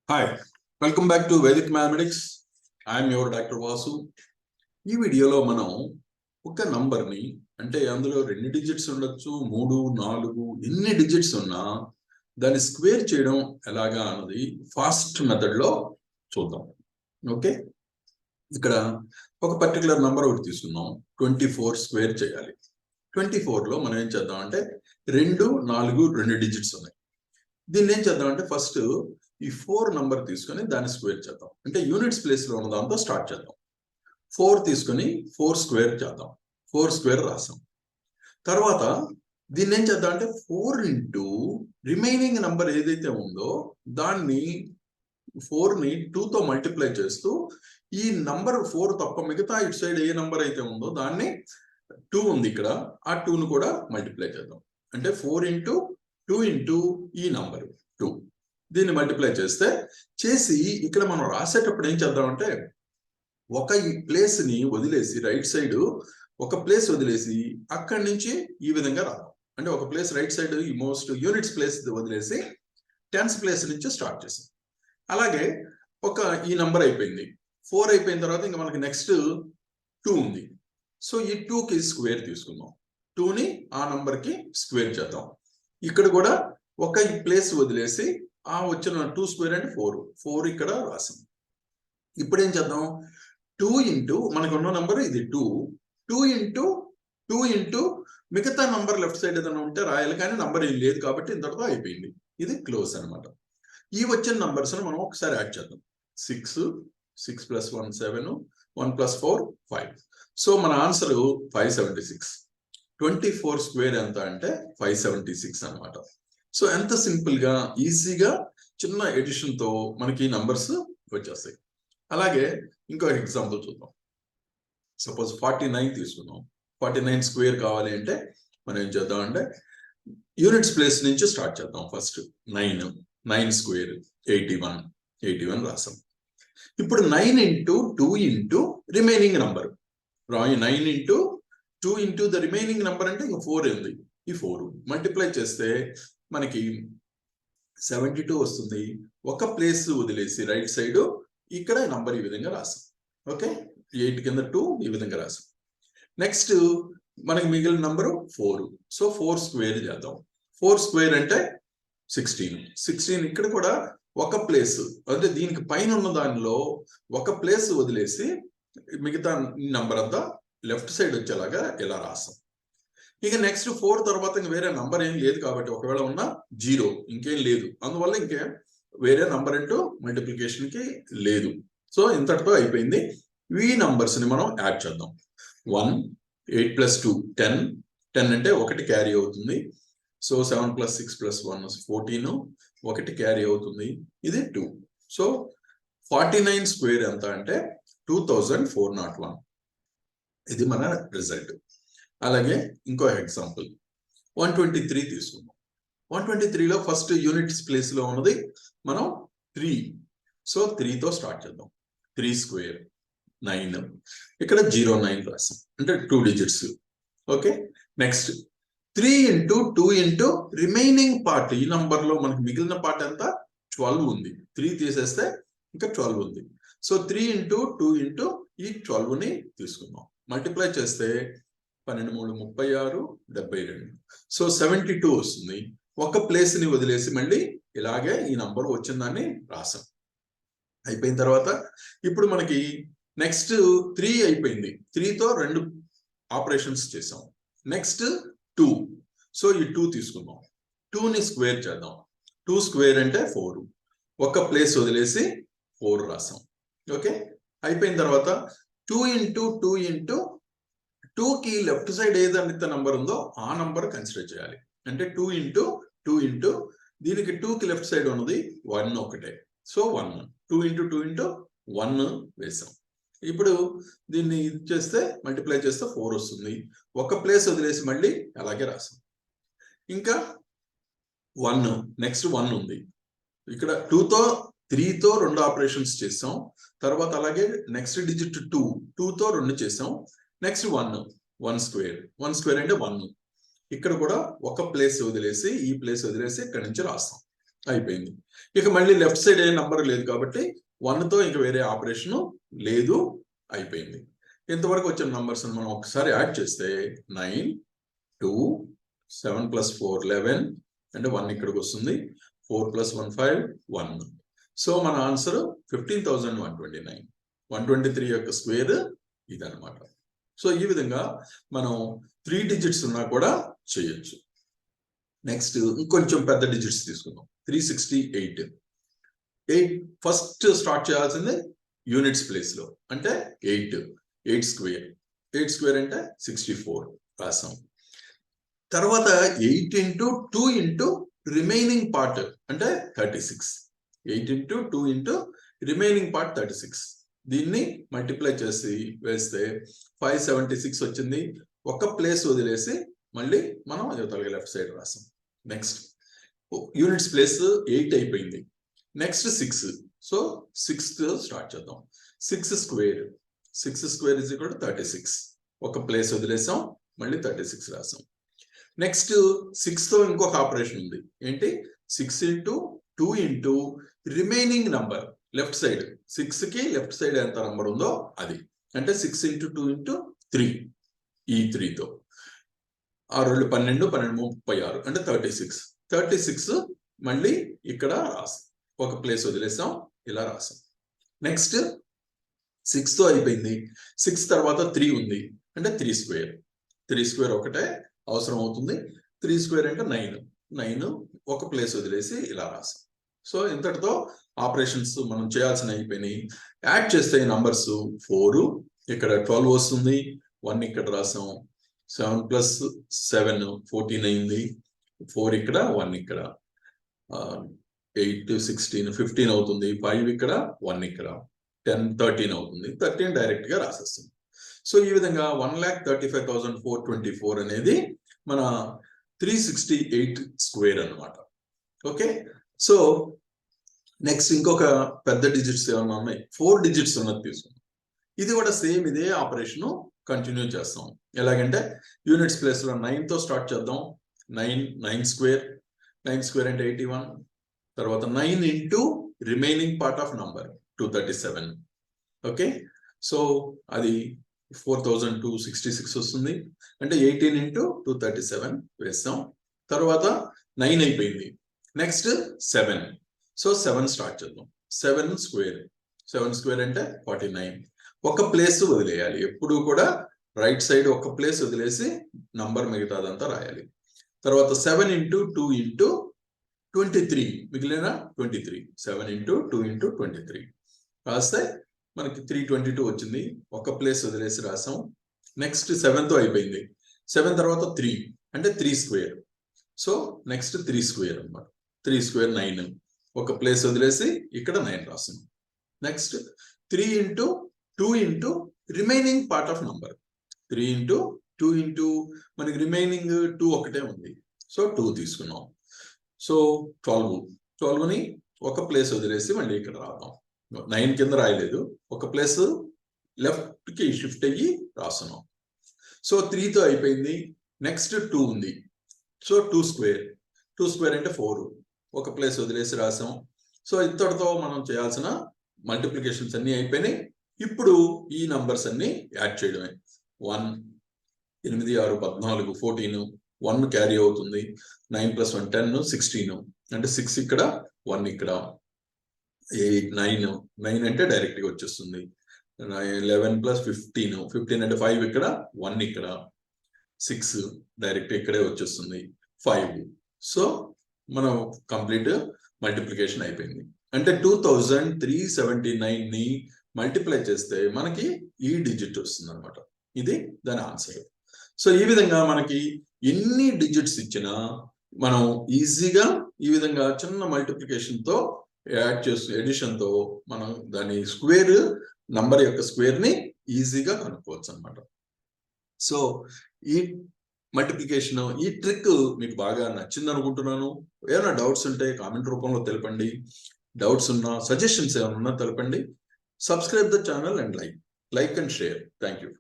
Hi, welcome back to Vedic Mathematics. I am your Dr. Vasu. ఈ వీడియోలో మనం ఒక నంబర్ని అంటే అందులో 2 డిజిట్స్ ఉండొచ్చు 3, 4 ఎన్ని డిజిట్స్ ఉన్నా దాన్ని స్క్వేర్ చేయడం ఎలాగా అన్నది ఫాస్ట్ మెథడ్లో చూద్దాం. ఓకే, ఇక్కడ ఒక పర్టికులర్ నంబర్ ఒకటి తీసుకుందాం. 24 స్క్వేర్ చేయాలి. 24లో మనం ఏం చేద్దాం అంటే 2, 4, 2 డిజిట్స్ ఉన్నాయి. దీన్ని ఏం చేద్దాం అంటే ఫస్ట్ ఈ 4 నంబర్ తీసుకొని దాన్ని స్క్వేర్ చేద్దాం. అంటే యూనిట్స్ ప్లేస్లో ఉన్న దాంతో స్టార్ట్ చేద్దాం. 4 తీసుకొని 4 స్క్వేర్ చేద్దాం. 4 స్క్వేర్ రాసాం. తర్వాత దీన్ని ఏం చేద్దాం అంటే 4 ఇంటూ రిమైనింగ్ నంబర్ ఏదైతే ఉందో దాన్ని 4ని 2తో మల్టిప్లై చేస్తూ ఈ నంబర్ 4 తప్ప మిగతా ఇటు సైడ్ ఏ నంబర్ అయితే ఉందో దాన్ని 2 ఉంది ఇక్కడ, ఆ 2ను కూడా మల్టిప్లై చేద్దాం. అంటే 4 ఇంటూ 2 ఇంటూ ఈ నంబర్ 2, దీన్ని మల్టిప్లై చేసి ఇక్కడ మనం రాసేటప్పుడు ఏం చేద్దామంటే ఒక ఈ ప్లేస్ ని వదిలేసి రైట్ సైడ్ ఒక ప్లేస్ వదిలేసి అక్కడి నుంచి ఈ విధంగా రాద్దాం. అంటే ఒక ప్లేస్ రైట్ సైడ్ ఈ మోస్ట్ యూనిట్స్ ప్లేస్ వదిలేసి టెన్స్ ప్లేస్ నుంచి స్టార్ట్ చేసాం. అలాగే ఒక ఈ నంబర్ అయిపోయింది. 4 అయిపోయిన తర్వాత ఇంకా మనకి నెక్స్ట్ 2 ఉంది. సో ఈ 2కి స్క్వేర్ తీసుకుందాం. 2ని ఆ నంబర్కి స్క్వేర్ చేద్దాం. ఇక్కడ కూడా ఒక ఈ ప్లేస్ వదిలేసి ఆ వచ్చిన 2 స్క్వేర్ అంటే 4 ఇక్కడ రాసాం. ఇప్పుడు ఏం చేద్దాం, 2 ఇంటూ మనకు ఉన్న నంబర్ ఇది 2 ఇంటూ మిగతా నంబర్ లెఫ్ట్ సైడ్ ఏదైనా ఉంటే రాయాలి, కానీ నంబర్ ఏం లేదు కాబట్టి ఇంతటితో అయిపోయింది. ఇది క్లోజ్ అనమాట. ఈ వచ్చిన నంబర్స్ మనం ఒకసారి యాడ్ చేద్దాం. 6 ప్లస్ 1 7, 1 ప్లస్ 4 5. సో మన ఆన్సర్ 576. 24 స్క్వేర్ ఎంత అంటే 576 అనమాట. సో ఎంత సింపుల్ గా ఈజీగా చిన్న ఎడిషన్ తో మనకి నంబర్స్ వచ్చేస్తాయి. అలాగే ఇంకో ఎగ్జాంపుల్ చూద్దాం. సపోజ్ 49 తీసుకుందాం. 49 స్క్వేర్ కావాలి అంటే మనం ఏం చేద్దాం అంటే యూనిట్స్ ప్లేస్ నుంచి స్టార్ట్ చేద్దాం. ఫస్ట్ 9 స్క్వేర్ 81 రాసాం. ఇప్పుడు 9 into 2 into remaining number 9 into 2 into the remaining number అంటే ఇంకా 4 ఉంది. ఈ 4 మల్టిప్లై చేస్తే మనకి 72 వస్తుంది. ఒక ప్లేస్ వదిలేసి రైట్ సైడ్ ఇక్కడ నంబర్ ఈ విధంగా రాసాం. ఓకే, 8 కింద 2 ఈ విధంగా రాసాం. నెక్స్ట్ మనకి మిగిలిన నంబరు 4. సో 4 స్క్వేర్ చేద్దాం. 4 స్క్వేర్ అంటే 16. ఇక్కడ కూడా ఒక ప్లేస్ అంటే దీనికి పైన ఉన్న దానిలో ఒక ప్లేస్ వదిలేసి మిగతా నంబర్ అంతా లెఫ్ట్ సైడ్ వచ్చేలాగా ఇలా రాసాం. ఇక నెక్స్ట్ 4 తర్వాత ఇంక వేరే నంబర్ ఏం లేదు కాబట్టి ఒకవేళ ఉన్న 0 ఇంకేం లేదు, అందువల్ల ఇంకే వేరే నంబర్ అంటూ మల్టిప్లికేషన్ కి లేదు. సో ఇంతటితో అయిపోయింది. ఈ నంబర్స్ ని మనం యాడ్ చేద్దాం. 1 8 ప్లస్ 2 10 అంటే 1 క్యారీ అవుతుంది. సో 7 ప్లస్ 6 ప్లస్ 1 14, 1 క్యారీ అవుతుంది. ఇది 2. సో 49 స్క్వేర్ ఎంత అంటే 2401. ఇది మన రిజల్ట్. అలాగే ఇంకో ఎగ్జాంపుల్ 123 తీసుకుందాం. 123లో ఫస్ట్ యూనిట్స్ ప్లేస్ లో ఉన్నది మనం 3. సో 3తో స్టార్ట్ చేద్దాం. 3 స్క్వేర్ 9, ఇక్కడ 09 రాసాం అంటే 2 digits. Okay, next 3 into 2 into remaining part ఈ నంబర్ లో మనకి మిగిలిన పార్ట్ ఎంత 12 ఉంది. 3 తీసేస్తే ఇంకా 12 ఉంది. సో 3 ఇంటూ 2 ఇంటూ ఈ 12ని తీసుకుందాం. మల్టిప్లై చేస్తే 12 3 36 72. సో 72 వస్తుంది. ఒక ప్లేస్ ని వదిలేసి మళ్ళీ ఇలాగే ఈ నంబర్ వచ్చిన దాన్ని రాసాం. అయిపోయిన తర్వాత ఇప్పుడు మనకి నెక్స్ట్ 3 అయిపోయింది. 3తో 2 ఆపరేషన్స్ చేసాం. నెక్స్ట్ 2. సో ఈ 2 తీసుకుందాం. 2ని స్క్వేర్ చేద్దాం. 2 స్క్వేర్ అంటే 4. ఒక ప్లేస్ వదిలేసి 4 రాసాం. ఓకే, అయిపోయిన తర్వాత 2 ఇంటూ 2 ఇంటూ 2కి లెఫ్ట్ సైడ్ ఏదైతే నంబర్ ఉందో ఆ నంబర్ కన్సిడర్ చేయాలి. అంటే 2 ఇంటూ 2 ఇంటూ దీనికి 2కి లెఫ్ట్ సైడ్ ఉన్నది 1 ఒకటే. సో 1 2 ఇంటూ 2 ఇంటూ 1 వేసాం. ఇప్పుడు దీన్ని ఇది చేస్తే మల్టిప్లై చేస్తే 4 వస్తుంది. ఒక ప్లేస్ వదిలేసి మళ్ళీ అలాగే రాసాం. ఇంకా 1 నెక్స్ట్ 1 ఉంది. ఇక్కడ 3తో 2 ఆపరేషన్స్ చేసాం. తర్వాత అలాగే నెక్స్ట్ డిజిట్ 2తో 2 చేసాం. నెక్స్ట్ 1 స్క్వేర్ అంటే 1. ఇక్కడ కూడా ఒక ప్లేస్ వదిలేసి ఈ ప్లేస్ వదిలేసి ఇక్కడ నుంచి రాస్తాం. అయిపోయింది. ఇక మళ్ళీ లెఫ్ట్ సైడ్ ఏ నంబర్ లేదు కాబట్టి 1తో ఇంక వేరే ఆపరేషన్ లేదు, అయిపోయింది. ఇంతవరకు వచ్చిన నంబర్స్ మనం ఒకసారి యాడ్ చేస్తే 9, 2, 7 + 4 11 అంటే 1 ఇక్కడికి వస్తుంది. 4 + 1 5 1. సో మన ఆన్సర్ 15,129. 123 యొక్క స్క్వేర్ ఇదనమాట. సో ఈ విధంగా మనం 3 డిజిట్స్ ఉన్నా కూడా చేయొచ్చు. నెక్స్ట్ ఇంకొంచెం పెద్ద డిజిట్స్ తీసుకుందాం. 368. ఫస్ట్ స్టార్ట్ చేయాల్సింది యూనిట్స్ ప్లేస్ లో, అంటే 8 స్క్వేర్. 8 స్క్వేర్ అంటే 64 రాసాం. తర్వాత 8 × 2 × రిమైనింగ్ పార్ట్ అంటే 36. 8 × 2 × రిమైనింగ్ పార్ట్ 36. దీన్ని మల్టిప్లై చేసి వేస్తే 576 వచ్చింది. ఒక ప్లేస్ వదిలేసి మళ్ళీ మనం యువతలకి లెఫ్ట్ సైడ్ రాసాం. నెక్స్ట్ యూనిట్స్ ప్లేస్ 8 అయిపోయింది. నెక్స్ట్ 6. సో 6తో స్టార్ట్ చేద్దాం. 6 స్క్వేర్. 6 స్క్వేర్ = 36. ఒక ప్లేస్ వదిలేసాం, మళ్ళీ 36 రాసాం. నెక్స్ట్ 6తో ఇంకొక ఆపరేషన్ ఉంది. ఏంటి? 6 × 2 × రిమైనింగ్ నంబర్ లెఫ్ట్ సైడ్. 6కి లెఫ్ట్ సైడ్ ఎంత నంబర్ ఉందో అది, అంటే 6 × 2 × 3. ఈ 3తో 6 12 12 36 అంటే 36. 36 మళ్ళీ ఇక్కడ రాసాం, ఒక ప్లేస్ వదిలేసాం, ఇలా రాసాం. నెక్స్ట్ 6తో అయిపోయింది. 6 తర్వాత 3 ఉంది, అంటే 3 స్క్వేర్. 3 స్క్వేర్ ఒకటే అవసరం అవుతుంది. 3 స్క్వేర్ అంటే 9. 9 ఒక ప్లేస్ వదిలేసి ఇలా రాసాం. సో ఇంతటితో ఆపరేషన్స్ మనం చేయాల్సిన అయిపోయినాయి. యాడ్ చేస్తే నంబర్స్ 4 ఇక్కడ 12 వస్తుంది. 1 ఇక్కడ రాసాం. 7 + 7 14 అయింది. 4 ఇక్కడ, 1 ఇక్కడ. 8 16 15 అవుతుంది. 5 ఇక్కడ, 1 ఇక్కడ. 10 13 అవుతుంది. 13 డైరెక్ట్ గా రాసేస్తుంది. సో ఈ విధంగా 1,35,424 అనేది మన 368 స్క్వేర్ అన్నమాట. ఓకే. సో నెక్స్ట్ ఇంకొక పెద్ద డిజిట్స్ ఏమన్నా ఉన్నాయి. 4 డిజిట్స్ ఉన్నది తీసుకుందాం. ఇది కూడా సేమ్ ఇదే ఆపరేషన్ కంటిన్యూ చేస్తాం. ఎలాగంటే యూనిట్స్ ప్లేస్ లో 9తో స్టార్ట్ చేద్దాం. 9 స్క్వేర్. 9 స్క్వేర్ అంటే 81. తర్వాత 9 × remaining part of number 237. Okay. So అది 4,266 వస్తుంది. అంటే 18 × 237 వేస్తాం. తర్వాత 9 అయిపోయింది. నెక్స్ట్ 7. సో 7 స్టార్ట్ చేద్దాం. 7 స్క్వేర్. 7 స్క్వేర్ అంటే 49. ఒక ప్లేస్ వదిలేయాలి. ఎప్పుడు కూడా రైట్ సైడ్ ఒక ప్లేస్ వదిలేసి నంబర్ మిగతాదంతా రాయాలి. తర్వాత 7 × 2 × 23 మిగిలిన 23. 7 × 2 × 23 రాస్తే మనకి 322 వచ్చింది. ఒక ప్లేస్ వదిలేసి రాసాం. నెక్స్ట్ 7తో అయిపోయింది. 7 తర్వాత 3 అంటే 3 స్క్వేర్. సో నెక్స్ట్ 3 స్క్వేర్ అన్నమాట. 3 స్క్వేర్ 9. ఒక ప్లేస్ వదిలేసి ఇక్కడ 9 రాసాం. Next 3 × 2 × remaining part of number. 3 × 2 × మనకి రిమైనింగ్ 2 ఒకటే ఉంది. సో 2 తీసుకున్నాం. సో 12ని ఒక ప్లేస్ వదిలేసి మళ్ళీ ఇక్కడ రాద్దాం. 9 కింద రాయలేదు, ఒక ప్లేస్ లెఫ్ట్ కి షిఫ్ట్ అయ్యి రాస్తున్నాం. సో 3తో అయిపోయింది. నెక్స్ట్ 2 ఉంది. So 2 square. 2 స్క్వేర్ అంటే 4. ఒక ప్లేస్ వదిలేసి రాసాం. సో ఇంతటితో మనం చేయాల్సిన మల్టిప్లికేషన్స్ అన్ని అయిపోయినాయి. ఇప్పుడు ఈ నంబర్స్ అన్ని యాడ్ చేయడమే. 1 8 6 14 14. 1 క్యారీ అవుతుంది. 9 + 1 10 16. అంటే 6 ఇక్కడ, 1 ఇక్కడ. 8 9. 9 అంటే డైరెక్ట్ గా వచ్చేస్తుంది. 11 + 15. 15 అంటే 5 ఇక్కడ, 1 ఇక్కడ. 6 డైరెక్ట్ ఇక్కడే వచ్చేస్తుంది. 5. సో మనం కంప్లీట్ మల్టిప్లికేషన్ అయిపోయింది. అంటే 2379 ని మల్టిప్లై చేస్తే మనకి ఈ డిజిట్ వస్తుంది అనమాట. ఇది దాని ఆన్సర్. సో ఈ విధంగా మనకి ఎన్ని డిజిట్స్ ఇచ్చినా మనం ఈజీగా ఈ విధంగా చిన్న మల్టిప్లికేషన్ తో యాడ్ చేస్తూ ఎడిషన్ తో మనం దాని స్క్వేర్ నంబర్ యొక్క స్క్వేర్ ని ఈజీగా కనుక్కోవచ్చు అనమాట. సో ఈ మల్టిప్లికేషన్, ఈ ట్రిక్ మీకు బాగా నచ్చింది అనుకుంటున్నాను. ఏమైనా డౌట్స్ ఉంటే కామెంట్ రూపంలో తెలపండి. డౌట్స్ ఉన్నా, సజెషన్స్ ఏమైనా ఉన్నా తెలపండి. Subscribe the channel and like and share. Thank you.